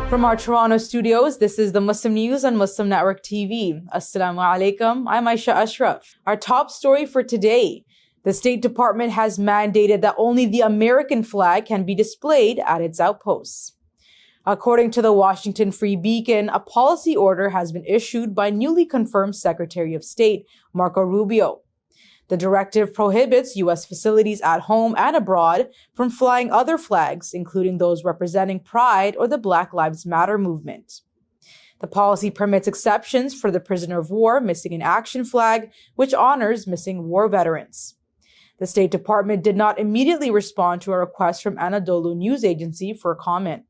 From our Toronto studios, this is the Muslim News on Muslim Network TV. Assalamu alaikum, I'm Aishah Ashraf. Our top story for today: the State Department has mandated that only the American flag can be displayed at its outposts. According to the Washington Free Beacon, a policy order has been issued by newly confirmed Secretary of State Marco Rubio. The directive prohibits U.S. facilities at home and abroad from flying other flags, including those representing Pride or the Black Lives Matter movement. The policy permits exceptions for the prisoner of war missing in action flag, which honors missing war veterans. The State Department did not immediately respond to a request from Anadolu News Agency for comment.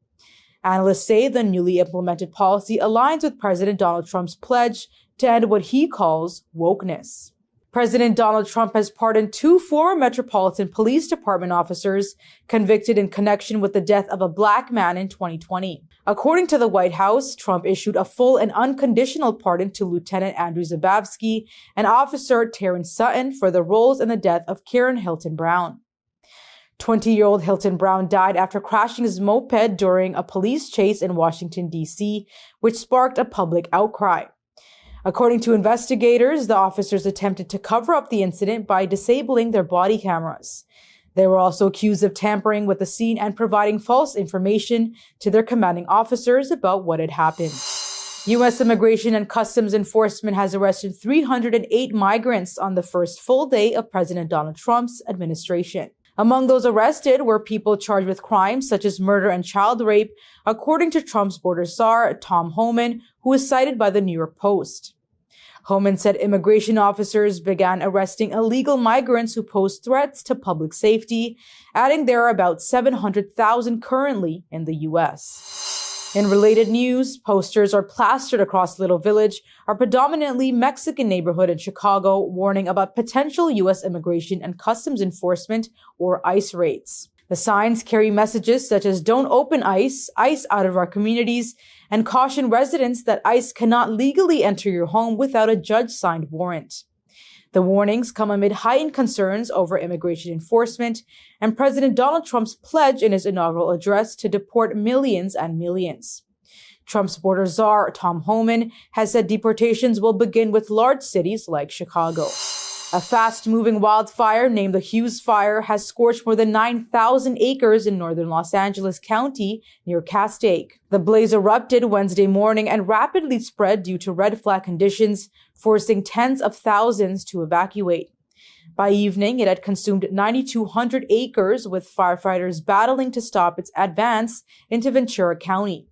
Analysts say the newly implemented policy aligns with President Donald Trump's pledge to end what he calls wokeness. President Donald Trump has pardoned 2 former Metropolitan Police Department officers convicted in connection with the death of a black man in 2020. According to the White House, Trump issued a full and unconditional pardon to Lieutenant Andrew Zabavsky and Officer Terrence Sutton for their roles in the death of Karen Hilton Brown. 20-year-old Hilton Brown died after crashing his moped during a police chase in Washington, D.C., which sparked a public outcry. According to investigators, the officers attempted to cover up the incident by disabling their body cameras. They were also accused of tampering with the scene and providing false information to their commanding officers about what had happened. U.S. Immigration and Customs Enforcement has arrested 308 migrants on the first full day of President Donald Trump's administration. Among those arrested were people charged with crimes such as murder and child rape, according to Trump's border czar, Tom Homan, who was cited by the New York Post. Homan said immigration officers began arresting illegal migrants who pose threats to public safety, adding there are about 700,000 currently in the U.S. In related news, posters are plastered across Little Village, a predominantly Mexican neighborhood in Chicago, warning about potential U.S. Immigration and Customs Enforcement, or ICE raids. The signs carry messages such as "Don't open ICE," "ICE out of our communities," and caution residents that ICE cannot legally enter your home without a judge-signed warrant. The warnings come amid heightened concerns over immigration enforcement and President Donald Trump's pledge in his inaugural address to deport millions and millions. Trump's border czar, Tom Homan, has said deportations will begin with large cities like Chicago. A fast-moving wildfire named the Houthis has scorched more than 9,000 acres in northern Los Angeles County near Castaic. The blaze erupted Wednesday morning and rapidly spread due to red flag conditions, forcing tens of thousands to evacuate. By evening, it had consumed 9,200 acres, with firefighters battling to stop its advance into Ventura County.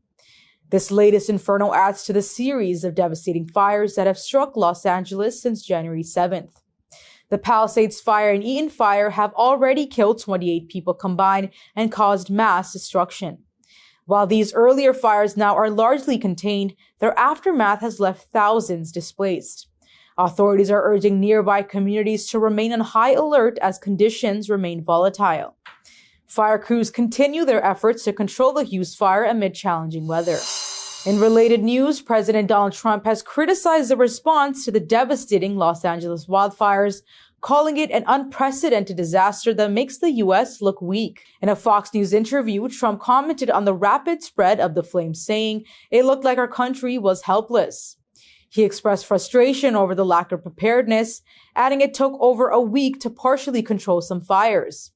This latest inferno adds to the series of devastating fires that have struck Los Angeles since January 7th. The Palisades Fire and Eaton Fire have already killed 28 people combined and caused mass destruction. While these earlier fires now are largely contained, their aftermath has left thousands displaced. Authorities are urging nearby communities to remain on high alert as conditions remain volatile. Fire crews continue their efforts to control the Hughes fire amid challenging weather. In related news, President Donald Trump has criticized the response to the devastating Los Angeles wildfires, calling it an unprecedented disaster that makes the U.S. look weak. In a Fox News interview, Trump commented on the rapid spread of the flames, saying it looked like our country was helpless. He expressed frustration over the lack of preparedness, adding it took over a week to partially control some fires.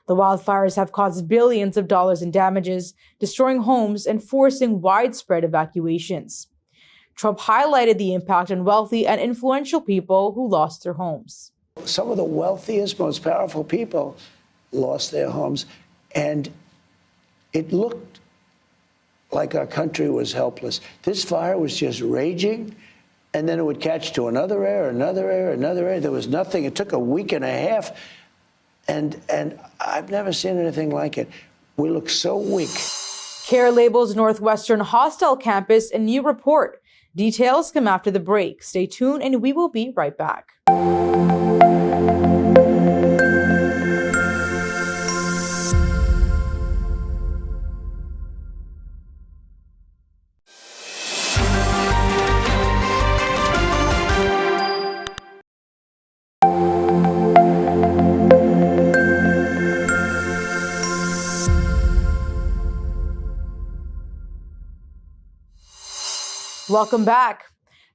The wildfires have caused billions of dollars in damages, destroying homes and forcing widespread evacuations. Trump highlighted the impact on wealthy and influential people who lost their homes. Some of the wealthiest, most powerful people lost their homes, and it looked like our country was helpless. This fire was just raging, and then it would catch to another area, another area, another area. There was nothing. It took a week and a half. And I've never seen anything like it. We look so weak. CAIR labels Northwestern hostile campus in new report. Details come after the break. Stay tuned and we will be right back. Welcome back.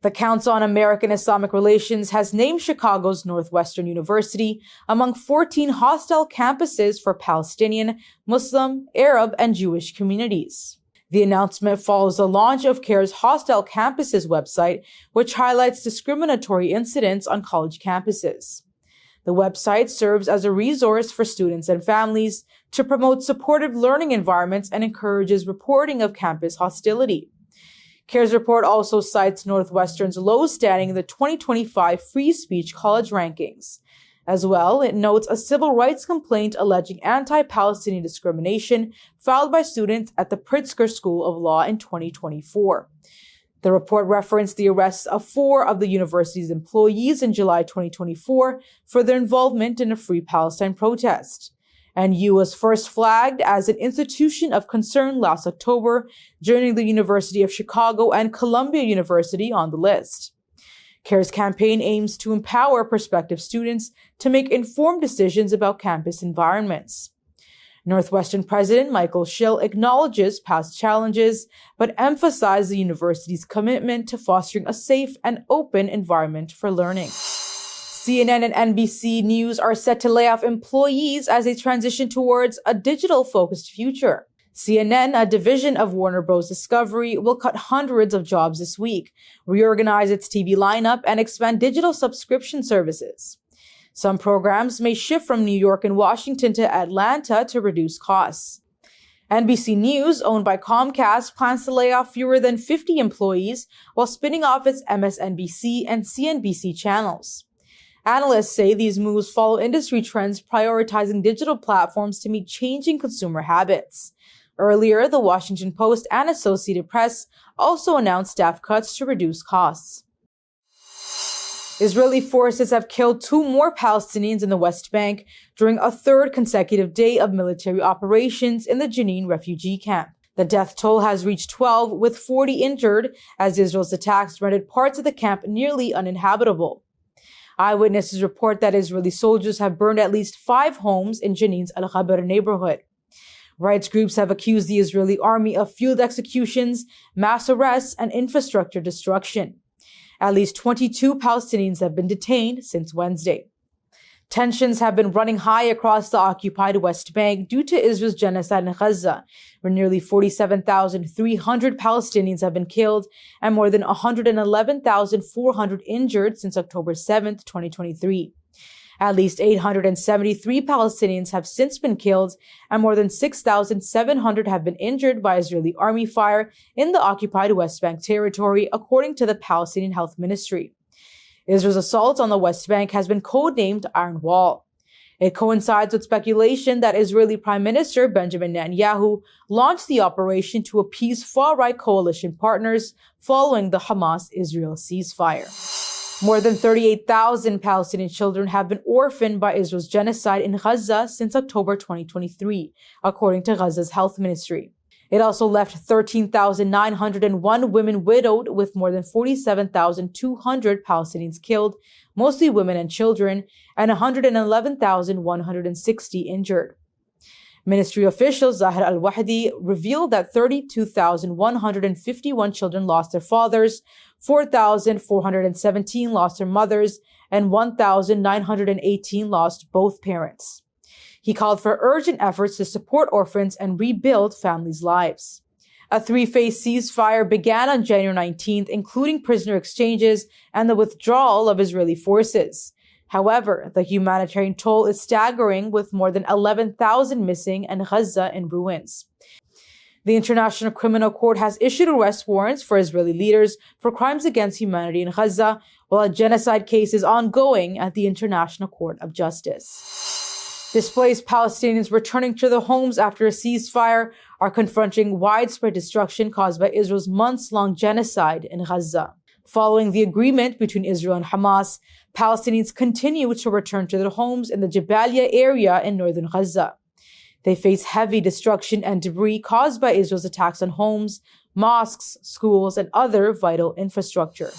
The Council on American Islamic Relations has named Chicago's Northwestern University among 14 hostile campuses for Palestinian, Muslim, Arab, and Jewish communities. The announcement follows the launch of CAIR's Hostile Campuses website, which highlights discriminatory incidents on college campuses. The website serves as a resource for students and families to promote supportive learning environments and encourages reporting of campus hostility. CAIR's report also cites Northwestern's low standing in the 2025 Free Speech College rankings. As well, it notes a civil rights complaint alleging anti-Palestinian discrimination filed by students at the Pritzker School of Law in 2024. The report referenced the arrests of 4 of the university's employees in July 2024 for their involvement in a Free Palestine protest. NU was first flagged as an institution of concern last October, joining the University of Chicago and Columbia University on the list. CAIR's campaign aims to empower prospective students to make informed decisions about campus environments. Northwestern President Michael Schill acknowledges past challenges, but emphasized the university's commitment to fostering a safe and open environment for learning. CNN and NBC News are set to lay off employees as they transition towards a digital-focused future. CNN, a division of Warner Bros. Discovery, will cut hundreds of jobs this week, reorganize its TV lineup, and expand digital subscription services. Some programs may shift from New York and Washington to Atlanta to reduce costs. NBC News, owned by Comcast, plans to lay off fewer than 50 employees while spinning off its MSNBC and CNBC channels. Analysts say these moves follow industry trends prioritizing digital platforms to meet changing consumer habits. Earlier, the Washington Post and Associated Press also announced staff cuts to reduce costs. Israeli forces have killed 2 more Palestinians in the West Bank during a 3rd consecutive day of military operations in the Jenin refugee camp. The death toll has reached 12, with 40 injured, as Israel's attacks rendered parts of the camp nearly uninhabitable. Eyewitnesses report that Israeli soldiers have burned at least 5 homes in Jenin's Al-Khabar neighborhood. Rights groups have accused the Israeli army of field executions, mass arrests, and infrastructure destruction. At least 22 Palestinians have been detained since Wednesday. Tensions have been running high across the occupied West Bank due to Israel's genocide in Gaza, where nearly 47,300 Palestinians have been killed and more than 111,400 injured since October 7, 2023. At least 873 Palestinians have since been killed and more than 6,700 have been injured by Israeli army fire in the occupied West Bank territory, according to the Palestinian Health Ministry. Israel's assault on the West Bank has been codenamed Iron Wall. It coincides with speculation that Israeli Prime Minister Benjamin Netanyahu launched the operation to appease far-right coalition partners following the Hamas-Israel ceasefire. More than 38,000 Palestinian children have been orphaned by Israel's genocide in Gaza since October 2023, according to Gaza's health ministry. It also left 13,901 women widowed, with more than 47,200 Palestinians killed, mostly women and children, and 111,160 injured. Ministry official Zahir al-Wahdi revealed that 32,151 children lost their fathers, 4,417 lost their mothers, and 1,918 lost both parents. He called for urgent efforts to support orphans and rebuild families' lives. A 3-phase ceasefire began on January 19th, including prisoner exchanges and the withdrawal of Israeli forces. However, the humanitarian toll is staggering, with more than 11,000 missing and Gaza in ruins. The International Criminal Court has issued arrest warrants for Israeli leaders for crimes against humanity in Gaza, while a genocide case is ongoing at the International Court of Justice. Displaced Palestinians returning to their homes after a ceasefire are confronting widespread destruction caused by Israel's months-long genocide in Gaza. Following the agreement between Israel and Hamas, Palestinians continue to return to their homes in the Jabalia area in northern Gaza. They face heavy destruction and debris caused by Israel's attacks on homes, mosques, schools, and other vital infrastructure.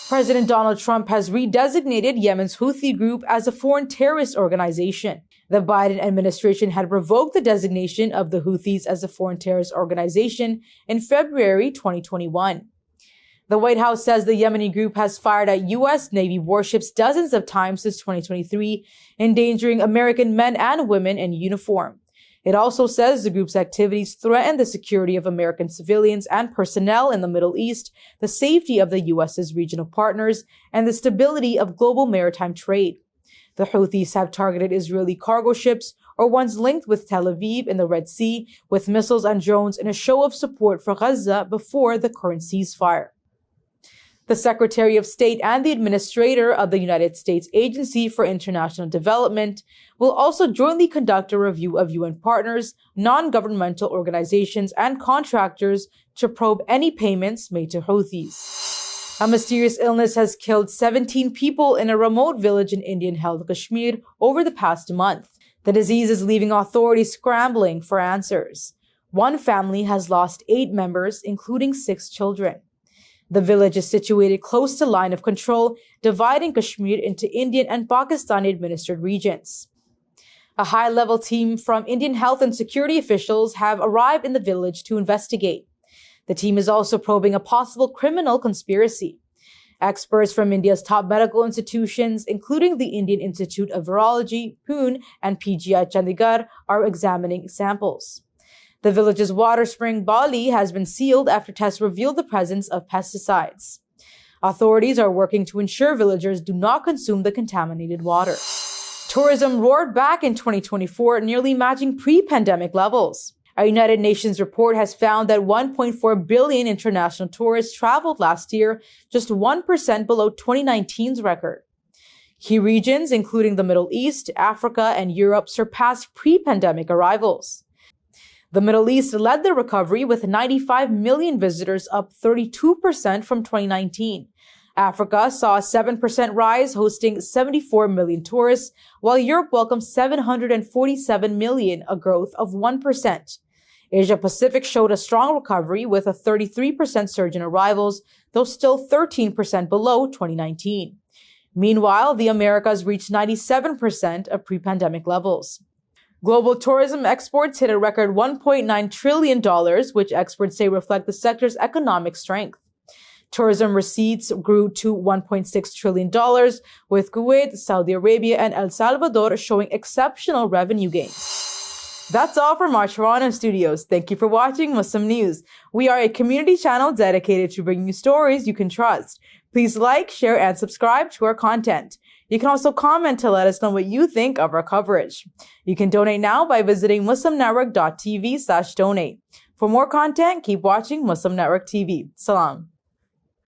President Donald Trump has redesignated Yemen's Houthi group as a foreign terrorist organization. The Biden administration had revoked the designation of the Houthis as a foreign terrorist organization in February 2021. The White House says the Yemeni group has fired at U.S. Navy warships dozens of times since 2023, endangering American men and women in uniform. It also says the group's activities threaten the security of American civilians and personnel in the Middle East, the safety of the U.S.'s regional partners, and the stability of global maritime trade. The Houthis have targeted Israeli cargo ships or ones linked with Tel Aviv in the Red Sea with missiles and drones in a show of support for Gaza before the current ceasefire. The Secretary of State and the Administrator of the United States Agency for International Development will also jointly conduct a review of UN partners, non-governmental organizations, and contractors to probe any payments made to Houthis. A mysterious illness has killed 17 people in a remote village in Indian-held Kashmir over the past month. The disease is leaving authorities scrambling for answers. One family has lost 8 members, including 6 children. The village is situated close to line of control, dividing Kashmir into Indian and Pakistani-administered regions. A high-level team from Indian health and security officials have arrived in the village to investigate. The team is also probing a possible criminal conspiracy. Experts from India's top medical institutions, including the Indian Institute of Virology, Pune, and PGI Chandigarh, are examining samples. The village's water spring, Bali, has been sealed after tests revealed the presence of pesticides. Authorities are working to ensure villagers do not consume the contaminated water. Tourism roared back in 2024, nearly matching pre-pandemic levels. A United Nations report has found that 1.4 billion international tourists traveled last year, just 1% below 2019's record. Key regions, including the Middle East, Africa, and Europe, surpassed pre-pandemic arrivals. The Middle East led the recovery with 95 million visitors, up 32% from 2019. Africa saw a 7% rise, hosting 74 million tourists, while Europe welcomed 747 million, a growth of 1%. Asia Pacific showed a strong recovery with a 33% surge in arrivals, though still 13% below 2019. Meanwhile, the Americas reached 97% of pre-pandemic levels. Global tourism exports hit a record $1.9 trillion, which experts say reflect the sector's economic strength. Tourism receipts grew to $1.6 trillion, with Kuwait, Saudi Arabia, and El Salvador showing exceptional revenue gains. That's all from our Toronto studios. Thank you for watching Muslim News. We are a community channel dedicated to bringing you stories you can trust. Please like, share, and subscribe to our content. You can also comment to let us know what you think of our coverage. You can donate now by visiting muslimnetwork.tv/donate. For more content, keep watching Muslim Network TV. Salam.